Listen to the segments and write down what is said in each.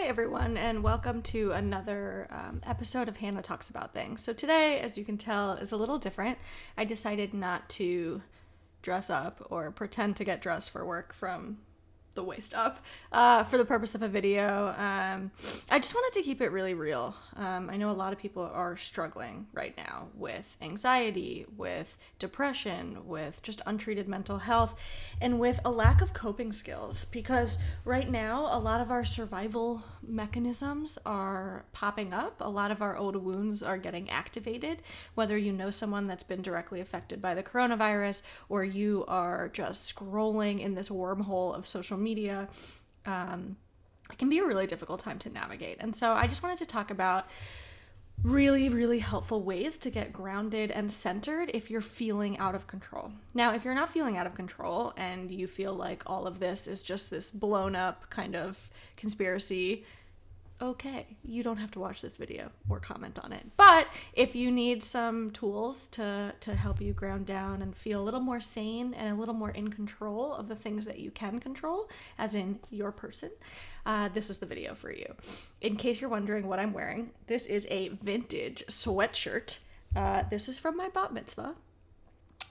Hi, everyone, and welcome to another episode of Hannah Talks About Things. So today, as you can tell, is a little different. I decided not to dress up or pretend to get dressed for work from the waist up for the purpose of a video. I just wanted to keep it really real. I know a lot of people are struggling right now with anxiety, with depression, with just untreated mental health, and with a lack of coping skills, because right now a lot of our survival mechanisms are popping up. A lot of our old wounds are getting activated, whether you know someone that's been directly affected by the coronavirus or you are just scrolling in this wormhole of social media. It can be a really difficult time to navigate. And so I just wanted to talk about really helpful ways to get grounded and centered if you're feeling out of control. Now, if you're not feeling out of control and you feel like all of this is just this blown up kind of conspiracy, okay, you don't have to watch this video or comment on it. But if you need some tools to help you ground down and feel a little more sane and a little more in control of the things that you can control, as in your person, this is the video for you. In case you're wondering what I'm wearing, this is a vintage sweatshirt. This is from my bat mitzvah.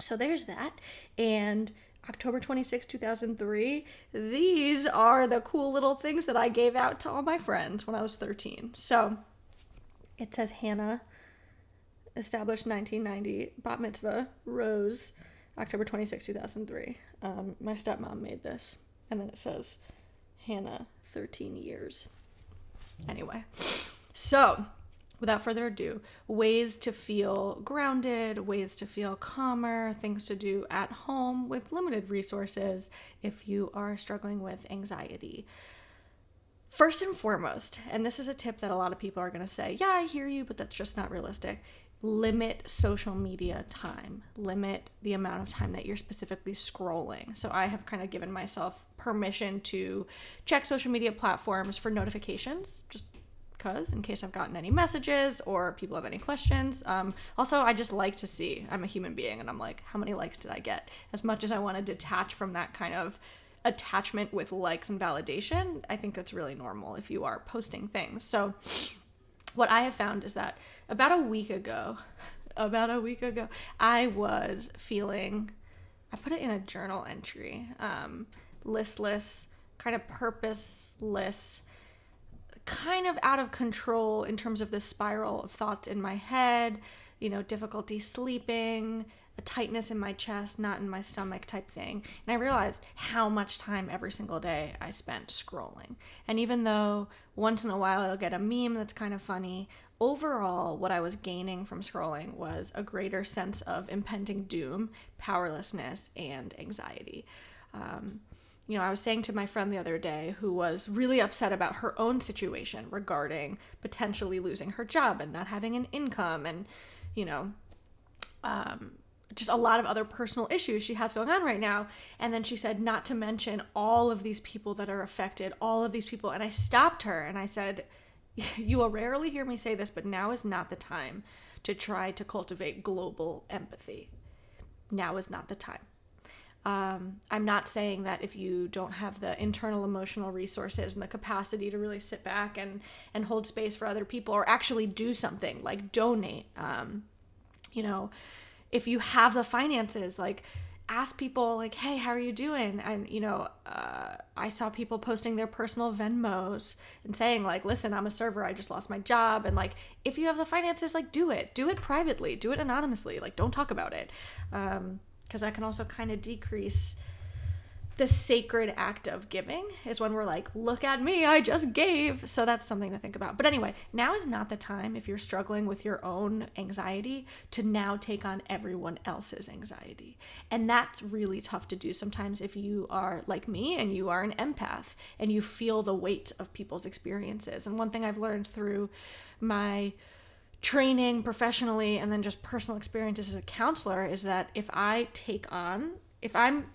So there's that. And October 26, 2003, these are the cool little things that I gave out to all my friends when I was 13. So it says Hannah, established 1990, bat mitzvah, Rose, October 26, 2003. My stepmom made this. And then it says Hannah, 13 years. Anyway, so without further ado, ways to feel grounded, ways to feel calmer, things to do at home with limited resources if you are struggling with anxiety. First and foremost, and this is a tip that a lot of people are going to say, yeah, I hear you, but that's just not realistic. Limit social media time. Limit the amount of time that you're specifically scrolling. So I have kind of given myself permission to check social media platforms for notifications, just because in case I've gotten any messages or people have any questions. Also, I just like to see, I'm a human being and I'm like, how many likes did I get? As much as I want to detach from that kind of attachment with likes and validation, I think that's really normal if you are posting things. So what I have found is that about a week ago, I was feeling, I put it in a journal entry, listless, kind of purposeless, kind of out of control in terms of the spiral of thoughts in my head, difficulty sleeping, a tightness in my chest, not in my stomach type thing. And I realized how much time every single day I spent scrolling. And even though once in a while I'll get a meme that's kind of funny, overall what I was gaining from scrolling was a greater sense of impending doom, powerlessness, and anxiety. I was saying to my friend the other day who was really upset about her own situation regarding potentially losing her job and not having an income and, just a lot of other personal issues she has going on right now. And then she said, not to mention all of these people that are affected, all of these people. And I stopped her and I said, you will rarely hear me say this, but now is not the time to try to cultivate global empathy. Now is not the time. I'm not saying that if you don't have the internal emotional resources and the capacity to really sit back and hold space for other people or actually do something like donate, if you have the finances, like ask people like, hey, how are you doing? And, I saw people posting their personal Venmos and saying like, listen, I'm a server. I just lost my job. And like, if you have the finances, like do it privately, do it anonymously. Like don't talk about it. Because that can also kind of decrease the sacred act of giving is when we're like, look at me, I just gave. So that's something to think about. But anyway, now is not the time if you're struggling with your own anxiety to now take on everyone else's anxiety. And that's really tough to do sometimes if you are like me and you are an empath and you feel the weight of people's experiences. And one thing I've learned through my training professionally and then just personal experiences as a counselor is that if I'm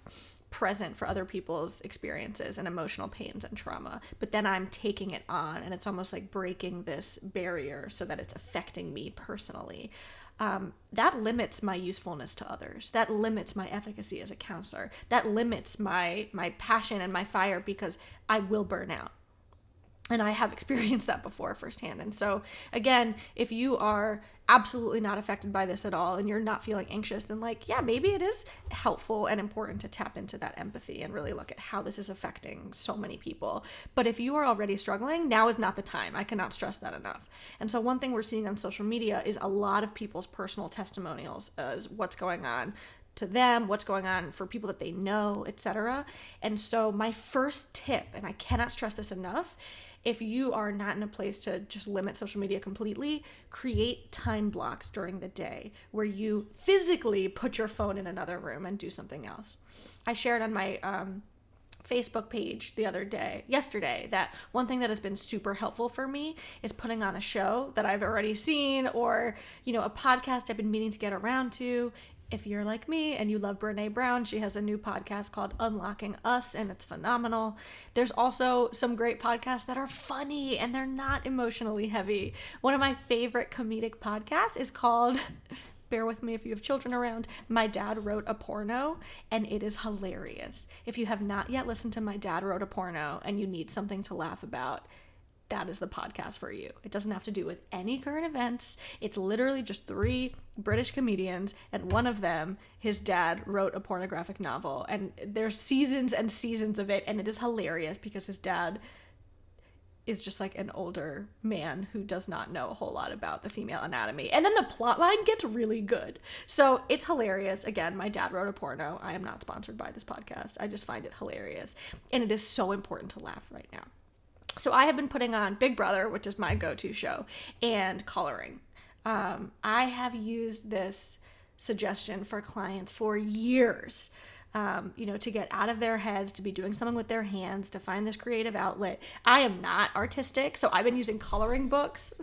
present for other people's experiences and emotional pains and trauma, but then I'm taking it on and it's almost like breaking this barrier so that it's affecting me personally, that limits my usefulness to others. That limits my efficacy as a counselor. That limits my passion and my fire because I will burn out. And I have experienced that before firsthand. And so, again, if you are absolutely not affected by this at all and you're not feeling anxious, then like, yeah, maybe it is helpful and important to tap into that empathy and really look at how this is affecting so many people. But if you are already struggling, now is not the time. I cannot stress that enough. And so one thing we're seeing on social media is a lot of people's personal testimonials as what's going on to them, what's going on for people that they know, etc. And so my first tip, and I cannot stress this enough, if you are not in a place to just limit social media completely, create time blocks during the day where you physically put your phone in another room and do something else. I shared on my Facebook page yesterday, that one thing that has been super helpful for me is putting on a show that I've already seen, or, a podcast I've been meaning to get around to. If you're like me and you love Brené Brown, she has a new podcast called Unlocking Us, and it's phenomenal. There's also some great podcasts that are funny and they're not emotionally heavy. One of my favorite comedic podcasts is called, bear with me if you have children around, My Dad Wrote a Porno, and it is hilarious. If you have not yet listened to My Dad Wrote a Porno and you need something to laugh about, that is the podcast for you. It doesn't have to do with any current events. It's literally just 3 British comedians, and one of them, his dad, wrote a pornographic novel, and there's seasons and seasons of it, and it is hilarious because his dad is just like an older man who does not know a whole lot about the female anatomy. And then the plot line gets really good. So it's hilarious. Again, My Dad Wrote a Porno. I am not sponsored by this podcast. I just find it hilarious. And it is so important to laugh right now. So I have been putting on Big Brother, which is my go-to show, and coloring. I have used this suggestion for clients for years, to get out of their heads, to be doing something with their hands, to find this creative outlet. I am not artistic, so I've been using coloring books.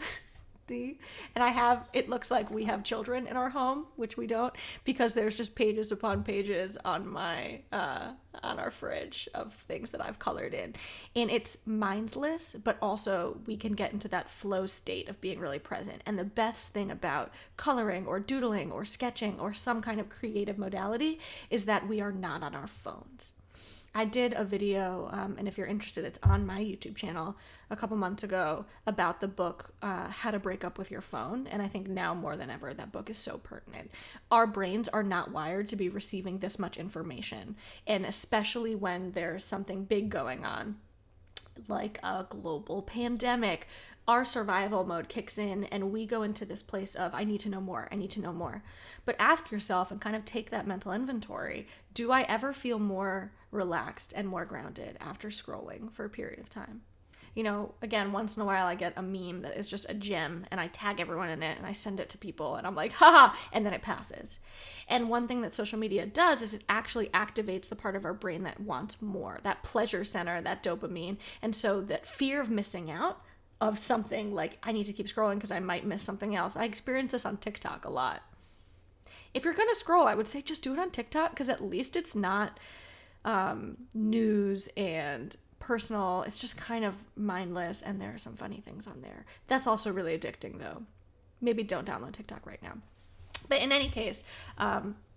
And it looks like we have children in our home, which we don't, because there's just pages upon pages on our fridge of things that I've colored in. And it's mindless, but also we can get into that flow state of being really present. And the best thing about coloring or doodling or sketching or some kind of creative modality is that we are not on our phones. I did a video, and if you're interested, it's on my YouTube channel a couple months ago, about the book, How to Break Up with Your Phone. And I think now more than ever, that book is so pertinent. Our brains are not wired to be receiving this much information. And especially when there's something big going on, like a global pandemic, our survival mode kicks in and we go into this place of, I need to know more. But ask yourself and kind of take that mental inventory. Do I ever feel more relaxed and more grounded after scrolling for a period of time? Again, once in a while I get a meme that is just a gem and I tag everyone in it and I send it to people and I'm like, haha, and then it passes. And one thing that social media does is it actually activates the part of our brain that wants more, that pleasure center, that dopamine. And so that fear of missing out of something, like I need to keep scrolling because I might miss something else. I experience this on TikTok a lot. If you're going to scroll, I would say just do it on TikTok, because at least it's not news and personal. It's just kind of mindless, and there are some funny things on there. That's also really addicting, though. Maybe don't download TikTok right now. But in any case,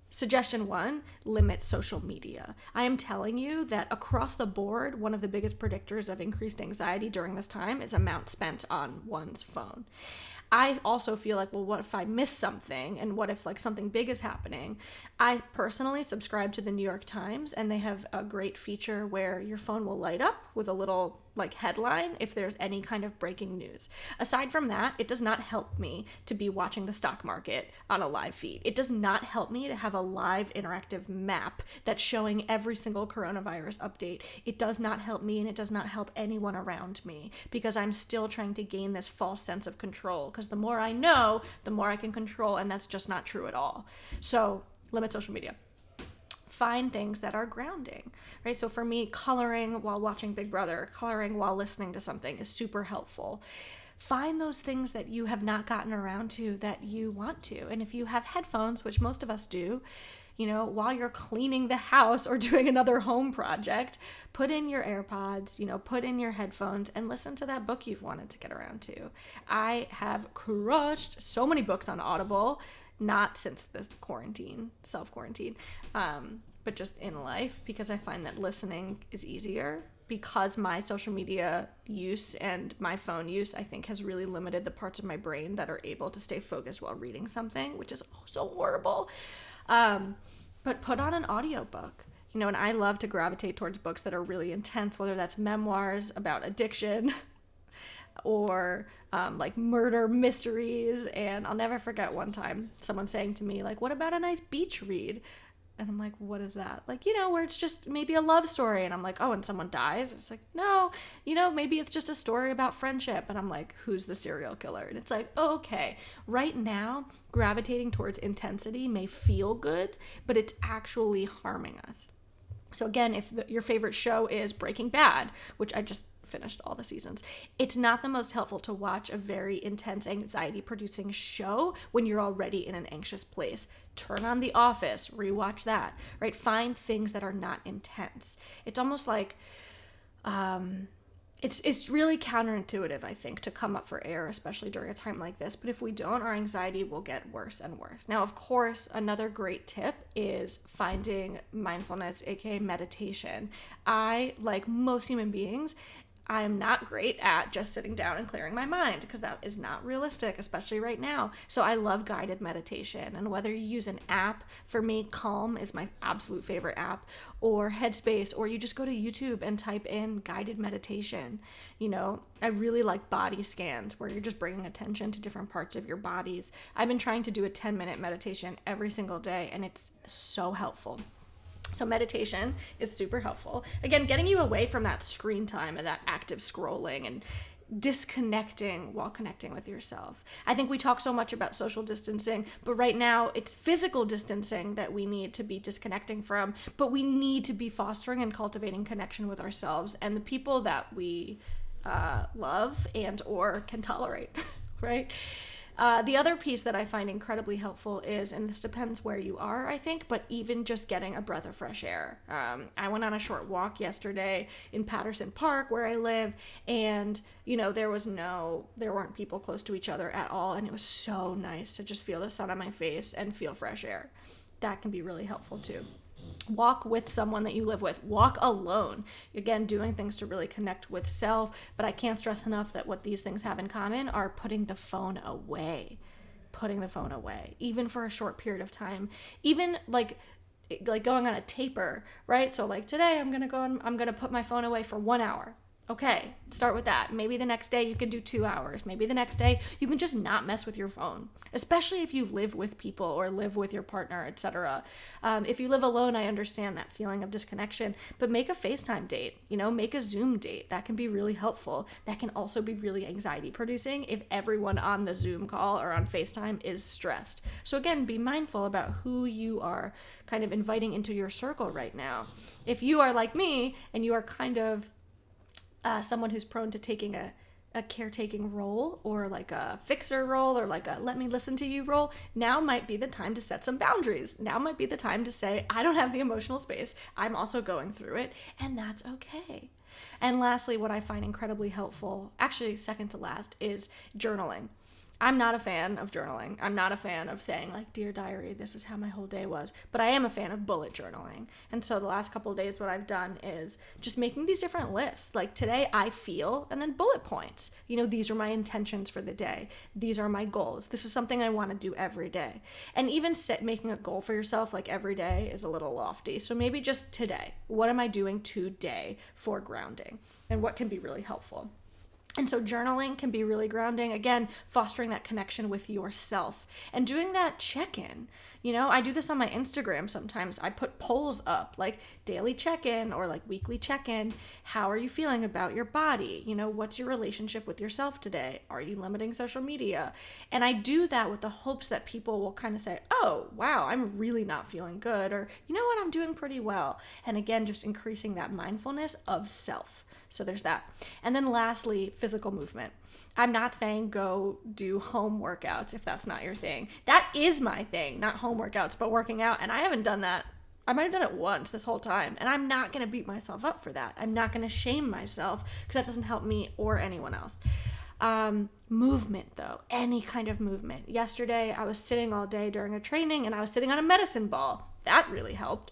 suggestion 1, limit social media. I am telling you that across the board, one of the biggest predictors of increased anxiety during this time is amount spent on one's phone. I also feel like, well, what if I miss something? And what if something big is happening? I personally subscribe to the New York Times, and they have a great feature where your phone will light up with a little headline if there's any kind of breaking news. Aside from that, it does not help me to be watching the stock market on a live feed. It does not help me to have a live interactive map that's showing every single coronavirus update. It does not help me, and it does not help anyone around me, because I'm still trying to gain this false sense of control, because the more I know, the more I can control, and that's just not true at all. So limit social media. Find things that are grounding, right? So for me, coloring while watching Big Brother, coloring while listening to something is super helpful. Find those things that you have not gotten around to that you want to. And if you have headphones, which most of us do, while you're cleaning the house or doing another home project, put in your AirPods, put in your headphones and listen to that book you've wanted to get around to. I have crushed so many books on Audible, not since this self-quarantine, but just in life, because I find that listening is easier because my social media use and my phone use, I think, has really limited the parts of my brain that are able to stay focused while reading something, which is so horrible. But put on an audiobook. And I love to gravitate towards books that are really intense, whether that's memoirs about addiction or like murder mysteries. And I'll never forget one time someone saying to me, like, what about a nice beach read? And I'm like, what is that? Like, where it's just maybe a love story. And I'm like, oh, and someone dies? It's like, no, maybe it's just a story about friendship. And I'm like, who's the serial killer? And it's like, oh, okay, right now, gravitating towards intensity may feel good, but it's actually harming us. So again, if your favorite show is Breaking Bad, which I just finished all the seasons, it's not the most helpful to watch a very intense anxiety-producing show when you're already in an anxious place. Turn on The Office, rewatch that, right? Find things that are not intense. It's almost like, it's really counterintuitive, I think, to come up for air, especially during a time like this. But if we don't, our anxiety will get worse and worse. Now, of course, another great tip is finding mindfulness, aka meditation. I, like most human beings, I'm not great at just sitting down and clearing my mind because that is not realistic, especially right now. So I love guided meditation. And whether you use an app, for me, Calm is my absolute favorite app, or Headspace, or you just go to YouTube and type in guided meditation. I really like body scans where you're just bringing attention to different parts of your bodies. I've been trying to do a 10-minute meditation every single day, and it's so helpful. So meditation is super helpful. Again, getting you away from that screen time and that active scrolling and disconnecting while connecting with yourself. I think we talk so much about social distancing, but right now it's physical distancing that we need to be disconnecting from, but we need to be fostering and cultivating connection with ourselves and the people that we love and or can tolerate, right? The other piece that I find incredibly helpful is, and this depends where you are, I think, but even just getting a breath of fresh air. I went on a short walk yesterday in Patterson Park where I live, and, there weren't people close to each other at all, and it was so nice to just feel the sun on my face and feel fresh air. That can be really helpful too. Walk with someone that you live with. Walk alone. Again, doing things to really connect with self. But I can't stress enough that what these things have in common are putting the phone away. Putting the phone away, even for a short period of time. Even like going on a taper, right? So like today I'm gonna put my phone away for 1 hour. Okay, start with that. Maybe the next day you can do 2 hours. Maybe the next day you can just not mess with your phone, especially if you live with people or live with your partner, etc. If you live alone, I understand that feeling of disconnection, but make a FaceTime date, make a Zoom date. That can be really helpful. That can also be really anxiety producing if everyone on the Zoom call or on FaceTime is stressed. So again, be mindful about who you are kind of inviting into your circle right now. If you are like me and you are kind of someone who's prone to taking a caretaking role or like a fixer role or like a let me listen to you role, now might be the time to set some boundaries. Now might be the time to say, I don't have the emotional space. I'm also going through it, and that's okay. And lastly, what I find incredibly helpful, actually second to last, is journaling. I'm not a fan of journaling. I'm not a fan of saying like, dear diary, this is how my whole day was, but I am a fan of bullet journaling. And so the last couple of days, what I've done is just making these different lists. Like today I feel, and then bullet points. These are my intentions for the day. These are my goals. This is something I want to do every day. And even making a goal for yourself like every day is a little lofty. So maybe just today, what am I doing today for grounding? And what can be really helpful? And so journaling can be really grounding, again, fostering that connection with yourself and doing that check-in. I do this on my Instagram sometimes. I put polls up like daily check-in or like weekly check-in. How are you feeling about your body? What's your relationship with yourself today? Are you limiting social media? And I do that with the hopes that people will kind of say, oh, wow, I'm really not feeling good. Or, you know what, I'm doing pretty well. And again, just increasing that mindfulness of self. So there's that. And then lastly, physical movement. I'm not saying go do home workouts if that's not your thing. That is my thing, not home workouts, but working out. And I haven't done that. I might have done it once this whole time. And I'm not going to beat myself up for that. I'm not going to shame myself because that doesn't help me or anyone else. Movement though, any kind of movement. Yesterday, I was sitting all day during a training and I was sitting on a medicine ball. That really helped.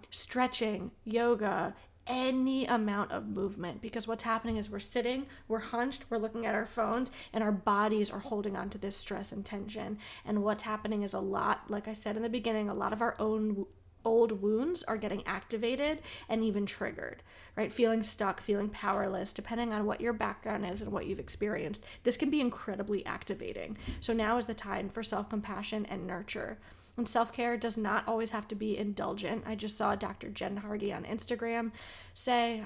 Stretching, yoga, any amount of movement, because what's happening is we're sitting, we're hunched, we're looking at our phones, and our bodies are holding on to this stress and tension. And what's happening is a lot, like I said in the beginning, a lot of our own old wounds are getting activated and even triggered, right? Feeling stuck, feeling powerless, depending on what your background is and what you've experienced, this can be incredibly activating. So now is the time for self-compassion and nurture. And self-care does not always have to be indulgent. I just saw Dr. Jen Hardy on Instagram say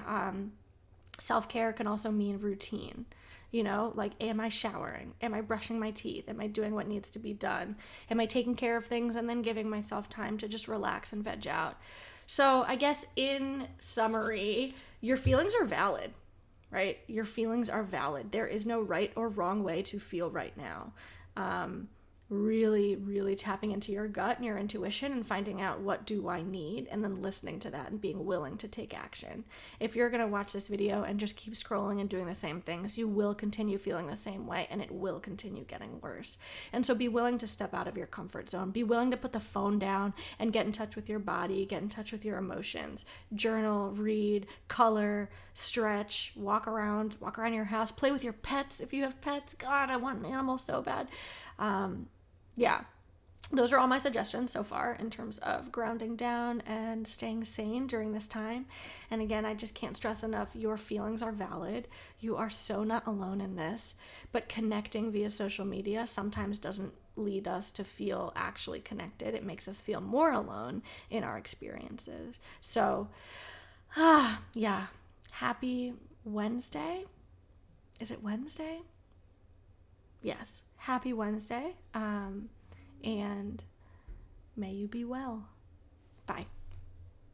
self-care can also mean routine. You know, like, am I showering? Am I brushing my teeth? Am I doing what needs to be done? Am I taking care of things and then giving myself time to just relax and veg out? So I guess in summary, your feelings are valid, right? Your feelings are valid. There is no right or wrong way to feel right now. Really, really tapping into your gut and your intuition and finding out, what do I need, and then listening to that and being willing to take action. If you're going to watch this video and just keep scrolling and doing the same things, you will continue feeling the same way, and it will continue getting worse. And so be willing to step out of your comfort zone. Be willing to put the phone down and get in touch with your body, get in touch with your emotions. Journal, read, color, stretch, walk around your house, play with your pets if you have pets. God, I want an animal so bad. Yeah, those are all my suggestions so far in terms of grounding down and staying sane during this time. And again, I just can't stress enough, your feelings are valid. You are so not alone in this, but connecting via social media sometimes doesn't lead us to feel actually connected. It makes us feel more alone in our experiences. So, yeah, happy Wednesday. Is it Wednesday? Yes, happy Wednesday, and may you be well. Bye.